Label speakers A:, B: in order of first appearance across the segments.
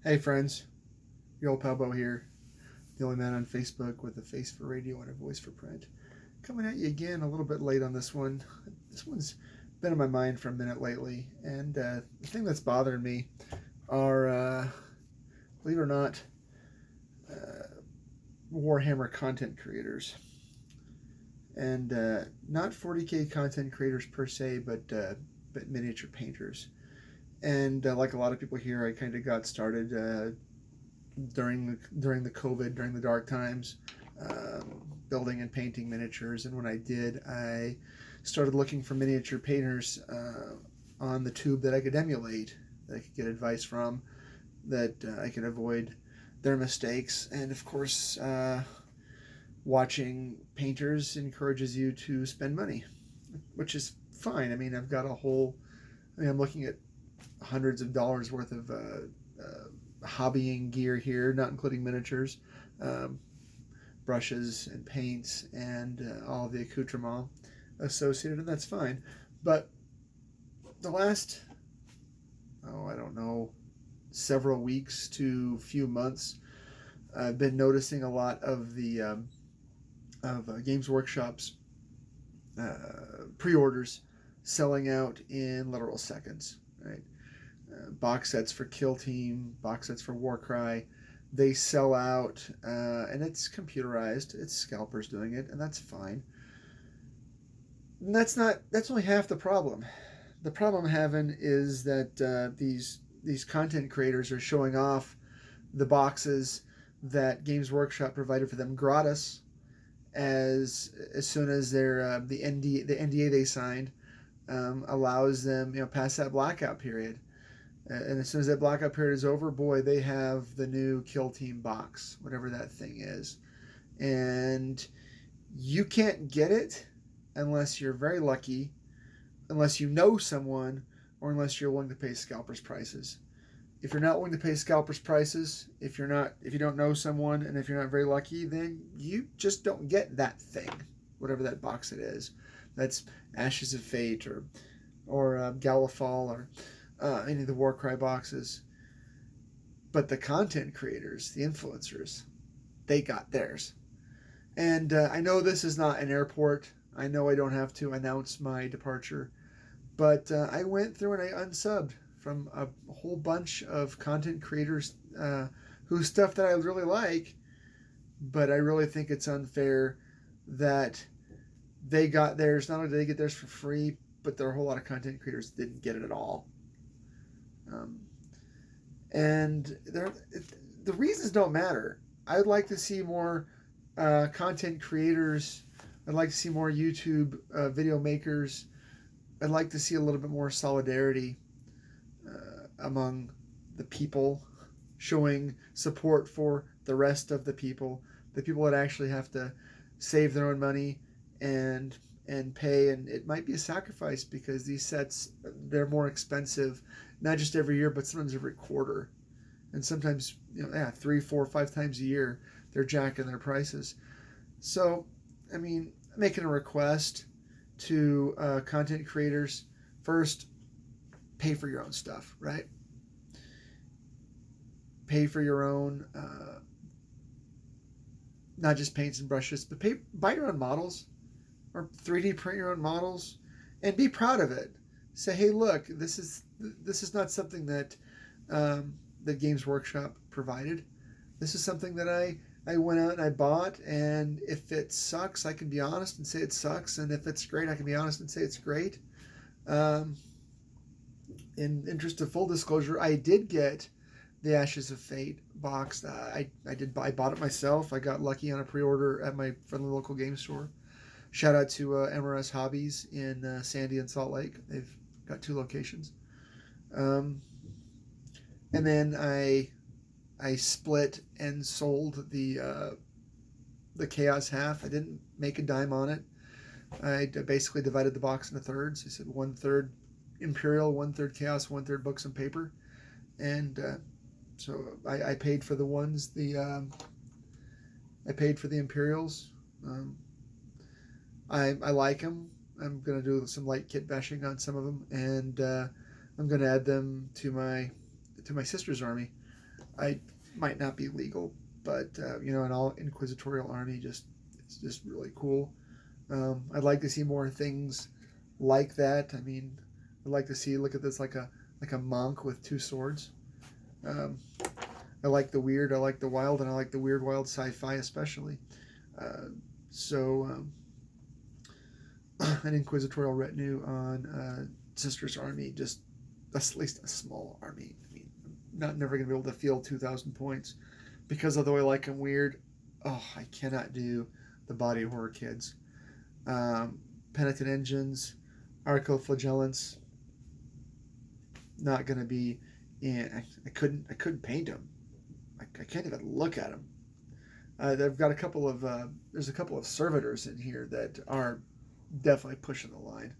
A: Hey friends, your old pal Bo here, the only man on Facebook with a face for radio and a voice for print. Coming at you again a little bit late on this one. This one's been in my mind for a minute lately, and the thing that's bothering me are, believe it or not, uh, Warhammer content creators. And not 40K content creators per se, but miniature painters. And like a lot of people here, I kind of got started during the COVID, during the dark times, building and painting miniatures. And when I did, I started looking for miniature painters on the tube that I could emulate, that I could get advice from, that I could avoid their mistakes. And of course, watching painters encourages you to spend money, which is fine. I mean, I'm looking at hundreds of dollars worth of hobbying gear here, not including miniatures, um, brushes and paints and all the accoutrement associated, and that's fine. But the last, I don't know, several weeks to few months, I've been noticing a lot of the Games Workshop's pre-orders selling out in literal seconds, right? Box sets for Kill Team, box sets for Warcry, they sell out, and it's computerized. It's scalpers doing it, and that's fine. And that's only half the problem. The problem I'm having is that these content creators are showing off the boxes that Games Workshop provided for them gratis as soon as the NDA they signed allows them past that blackout period. And as soon as that blackout period is over, boy, they have the new Kill Team box, whatever that thing is. And you can't get it unless you're very lucky, unless you know someone, or unless you're willing to pay scalpers prices. If you're not willing to pay scalpers prices, if you don't know someone, and if you're not very lucky, then you just don't get that thing, whatever that box it is. That's Ashes of Fate or Galifall or any of the Warcry boxes. But the content creators, the influencers, they got theirs. And I know this is not an airport. I know I don't have to announce my departure. But I went through and I unsubbed from a whole bunch of content creators whose stuff that I really like. But I really think it's unfair that they got theirs. Not only did they get theirs for free, but there are a whole lot of content creators that didn't get it at all. And the reasons don't matter. I'd like to see more content creators. I'd like to see more YouTube video makers. I'd like to see a little bit more solidarity among the people, showing support for the rest of the people that actually have to save their own money and pay. And it might be a sacrifice because these sets, they're more expensive, not just every year, but sometimes every quarter, and sometimes 3, 4, 5 times a year they're jacking their prices. So, I mean, making a request to content creators: first, pay for your own stuff, right? Pay for your own, not just paints and brushes, but buy your own models, or 3D print your own models, and be proud of it. Say, hey, look, this is not something that the Games Workshop provided. This is something that I went out and I bought, and if it sucks, I can be honest and say it sucks, and if it's great, I can be honest and say it's great. In interest of full disclosure, I did get the Ashes of Fate box. I bought it myself. I got lucky on a pre-order at my friendly local game store. Shout out to MRS Hobbies in Sandy and Salt Lake. They've got 2 locations. And then I split and sold the Chaos half. I didn't make a dime on it. I basically divided the box into thirds. I said 1/3 Imperial, 1/3 Chaos, 1/3 books and paper. And so I paid for the ones. I paid for the Imperials. I like them. I'm going to do some light kit bashing on some of them, and I'm going to add them to my sister's army. I might not be legal, but an all inquisitorial army it's just really cool. I'd like to see more things like that. I mean, I'd like to see look at this like a monk with two swords. Um, I like the weird, I like the wild, and I like the weird, wild sci-fi especially. Uh, so an inquisitorial retinue on Sister's army, just that's at least a small army. I mean, I'm not never gonna be able to field 2,000 points because although I like them weird, I cannot do the body horror kids. Um, Penitent engines, arcoflagellants, not gonna be. I couldn't paint them. I can't even look at them. They've got a couple of there's a couple of servitors in here that are definitely pushing the line.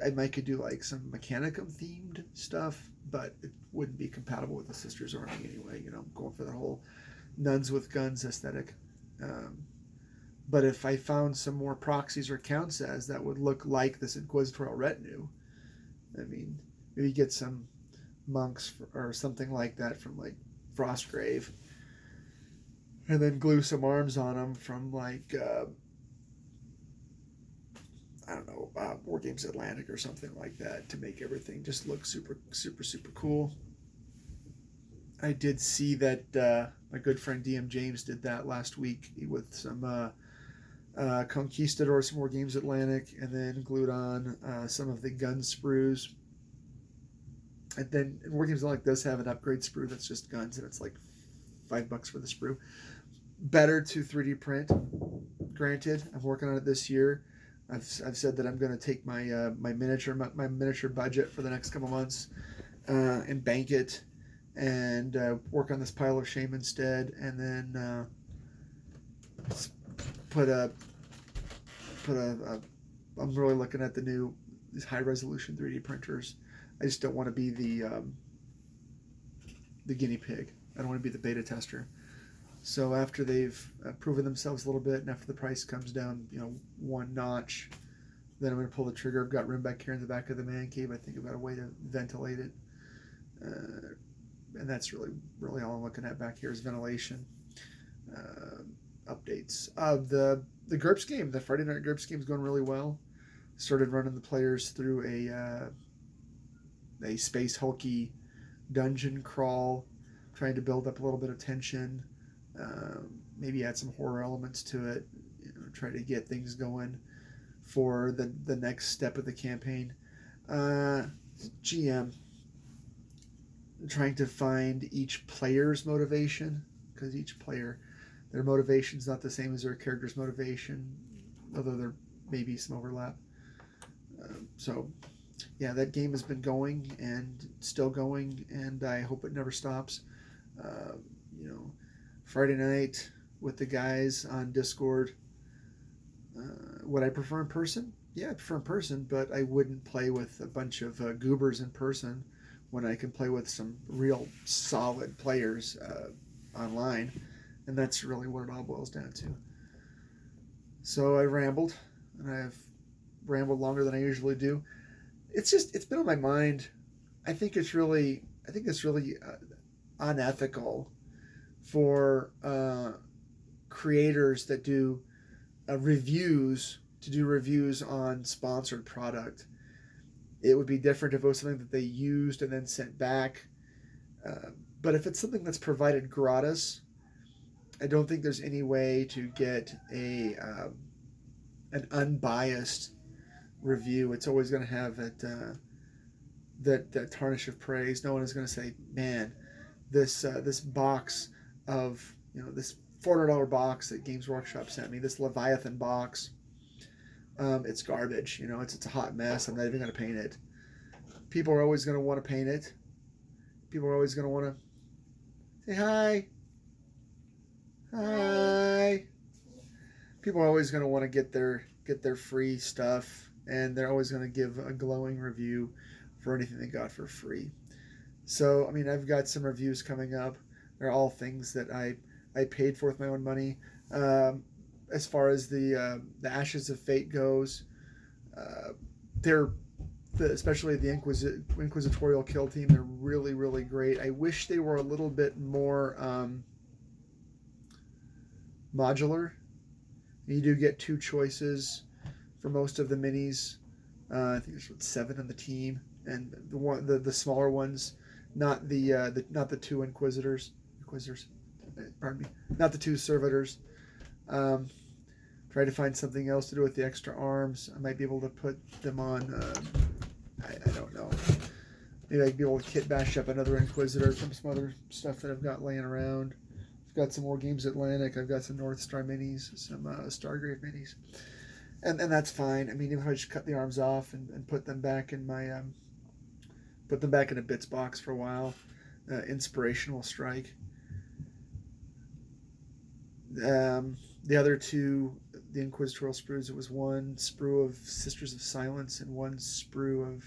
A: I might could do like some Mechanicum themed stuff, but it wouldn't be compatible with the Sisters Army anyway. I'm going for the whole nuns with guns aesthetic. Um, but if I found some more proxies or counts as that would look like this inquisitorial retinue, I mean, maybe get some monks or something like that from like Frostgrave, and then glue some arms on them from like I don't know, War Games Atlantic or something like that to make everything just look super, super, super cool. I did see that my good friend DM James did that last week with some Conquistadors from War Games Atlantic, and then glued on some of the gun sprues. And then War Games Atlantic does have an upgrade sprue that's just guns, and it's like $5 for the sprue. Better to 3D print. Granted, I'm working on it this year. I've said that I'm going to take my my miniature budget for the next couple months and bank it and work on this pile of shame instead, and then put a I'm really looking at these high resolution 3D printers. I just don't want to be the guinea pig. I don't want to be the beta tester. So after they've proven themselves a little bit, and after the price comes down, one notch, then I'm going to pull the trigger. I've got room back here in the back of the man cave. I think I've got a way to ventilate it, and that's really, really all I'm looking at back here is ventilation. Updates of the GURPS game. The Friday Night GURPS game is going really well. Started running the players through a space hulky dungeon crawl, trying to build up a little bit of tension. Maybe add some horror elements to it, try to get things going for the next step of the campaign. GM, trying to find each player's motivation, because each player, their motivation is not the same as their character's motivation, although there may be some overlap. So yeah, that game has been going and still going, and I hope it never stops. Friday night with the guys on Discord. Would I prefer in person? Yeah, I prefer in person, but I wouldn't play with a bunch of goobers in person when I can play with some real solid players online, and that's really what it all boils down to. So I rambled, and I've rambled longer than I usually do. It's been on my mind. I think it's really unethical for creators that do reviews to do reviews on sponsored product. It would be different if it was something that they used and then sent back. But if it's something that's provided gratis, I don't think there's any way to get an unbiased review. It's always going to have that tarnish of praise. No one is going to say, "Man, this box of this $400 box that Games Workshop sent me, this Leviathan box, it's garbage. It's a hot mess. I'm not even going to paint it." People are always going to want to paint it. People are always going to want to say hi. Hi. People are always going to want to get their free stuff, and they're always going to give a glowing review for anything they got for free. So, I mean, I've got some reviews coming up. They're all things that I paid for with my own money. As far as the Ashes of Fate goes, they're especially the Inquisitorial kill team. They're really, really great. I wish they were a little bit more modular. You do get 2 choices for most of the minis. I think there's 7 on the team, and the smaller ones, not the 2 Inquisitors. Pardon me, not the 2 Servitors. Try to find something else to do with the extra arms. I might be able to put them on. I don't know. Maybe I'd be able to kit bash up another Inquisitor from some other stuff that I've got laying around. I've got some more Games Atlantic. I've got some North Star minis, some Stargrave minis, and that's fine. I mean, if I just cut the arms off and put them back in my put them back in a bits box for a while. Inspirational Strike. The other 2, the Inquisitorial sprues, it was 1 sprue of Sisters of Silence and 1 sprue of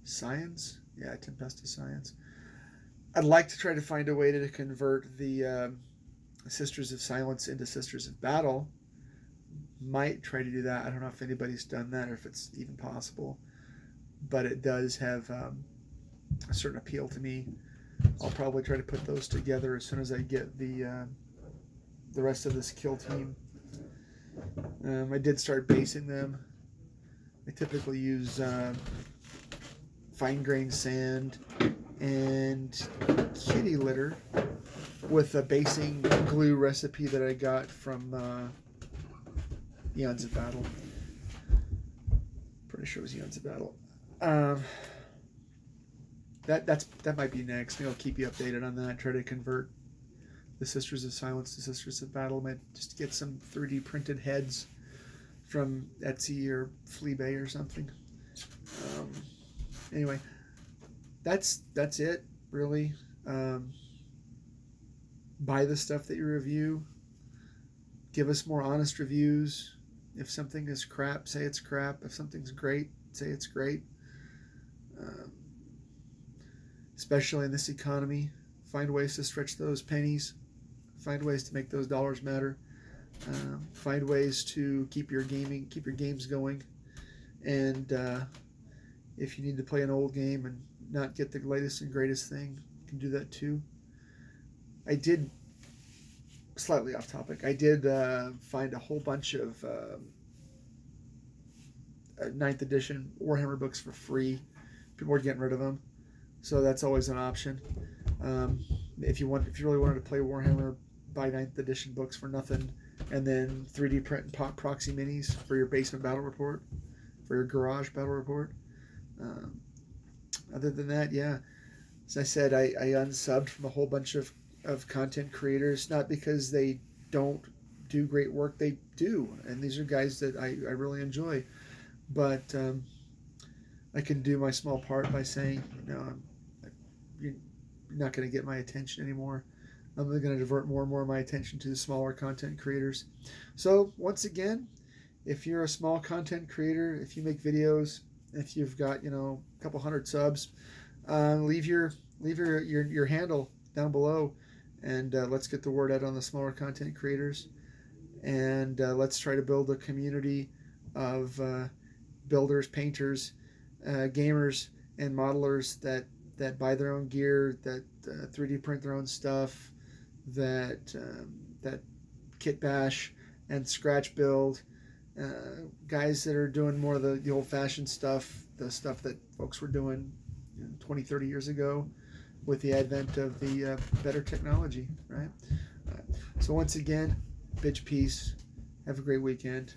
A: Science. Yeah, Tempesta Science. I'd like to try to find a way to convert the Sisters of Silence into Sisters of Battle. Might try to do that. I don't know if anybody's done that or if it's even possible. But it does have a certain appeal to me. I'll probably try to put those together as soon as I get the rest of this kill team. I did start basing them. I typically use fine-grained sand and kitty litter with a basing glue recipe that I got from Eons of Battle. Pretty sure it was Eons of Battle. That might be next. Maybe I'll keep you updated on that. Try to convert the Sisters of Silence to Sisters of Battle. Might just get some 3D printed heads from Etsy or Fleabay or something. Anyway, that's it really. Buy the stuff that you review. Give us more honest reviews. If something is crap, say it's crap. If something's great, say it's great. Especially in this economy, find ways to stretch those pennies. Find ways to make those dollars matter. Find ways to keep your games going. And if you need to play an old game and not get the latest and greatest thing, you can do that too. I did, slightly off topic, I did find a whole bunch of 9th edition Warhammer books for free. People were getting rid of them, so that's always an option. If you really wanted to play Warhammer, buy 9th edition books for nothing, and then 3D print and pop proxy minis for your basement battle report, for your garage battle report. Other than that, yeah, as I said, I unsubbed from a whole bunch of content creators, not because they don't do great work. They do, and these are guys that I really enjoy, but I can do my small part by saying, you're not going to get my attention anymore. I'm going to divert more and more of my attention to the smaller content creators. So once again, if you're a small content creator, if you make videos, if you've got a couple hundred subs, leave your handle down below, and let's get the word out on the smaller content creators, and let's try to build a community of builders, painters, gamers, and modelers that buy their own gear, that 3D print their own stuff, that kit bash and scratch build, guys that are doing more of the old-fashioned stuff, the stuff that folks were doing 20, 30 years ago with the advent of the better technology, right? So once again, bitch peace. Have a great weekend.